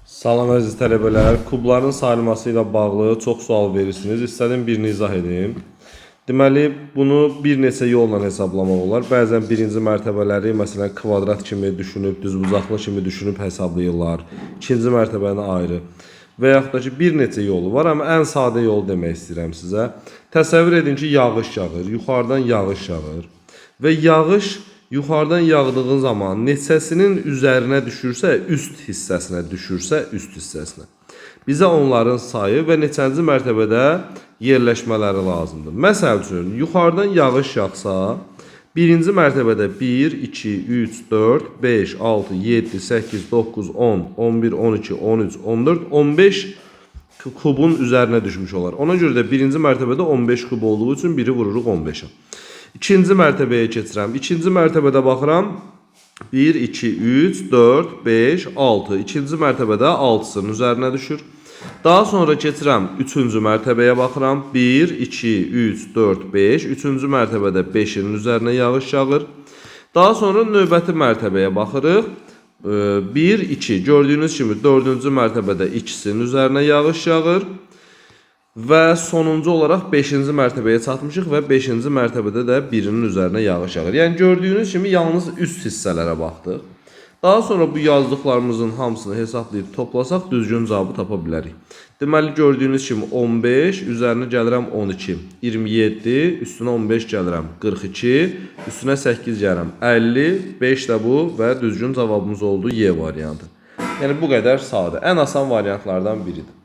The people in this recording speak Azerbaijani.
Salam əziz tələbələr, kubların sayılması ilə bağlı çox sual verirsiniz. İstədim birini izah edeyim. Deməli, bunu bir neçə yolla hesablamaq olar. Bəzən birinci mərtəbələri, məsələn, kvadrat kimi düşünüb, düzbucaqlı kimi düşünüb hesablayırlar. İkinci mərtəbəni ayrı. Və yaxud da ki, bir neçə yolu var, amma ən sadə yol demək istəyirəm sizə. Təsəvvür edin ki, yağış yağır, yuxarıdan yağış yağır. Və yağış yuxarıdan yağdığı zaman neçəsinin üzərinə düşürsə, üst hissəsinə düşürsə, üst hissəsinə. Bizə onların sayı və neçənci mərtəbədə yerləşmələri lazımdır. Məsəl üçün, yuxarıdan yağış yağsa, birinci mərtəbədə 1, 2, 3, 4, 5, 6, 7, 8, 9, 10, 11, 12, 13, 14, 15 kubun üzərinə düşmüş olar. Ona görə də birinci mərtəbədə 15 kub olduğu üçün biri vururuq 15'ə. İkinci mərtəbəyə keçirəm. İkinci mərtəbədə baxıram. 1, 2, 3, 4, 5, 6. İkinci mərtəbədə 6'sının üzərinə düşür. Daha sonra keçirəm. Üçüncü mərtəbəyə baxıram. 1, 2, 3, 4, 5. Üçüncü mərtəbədə 5'in üzərinə yağış yağır. Daha sonra növbəti mərtəbəyə baxırıq. 1, 2. Gördüyünüz kimi dördüncü mərtəbədə 2'sinin üzərinə yağış yağır. Və sonuncu olaraq 5-ci mərtəbəyə çatmışıq və 5-ci mərtəbədə də birinin üzərinə yağış yağır. Yəni gördüyünüz kimi yalnız üst hissələrə baxdıq. Daha sonra bu yazdıqlarımızın hamısını hesablayıb toplasaq düzgün cavabı tapa bilərik. Deməli gördüyünüz kimi 15, üzərinə gəlirəm 12, 27, üstünə 15 gəlirəm 42, üstünə 8 gəlirəm 50, 5 də bu və düzgün cavabımız oldu Y variantı. Yəni bu qədər sadə. Ən asan variantlardan biridir.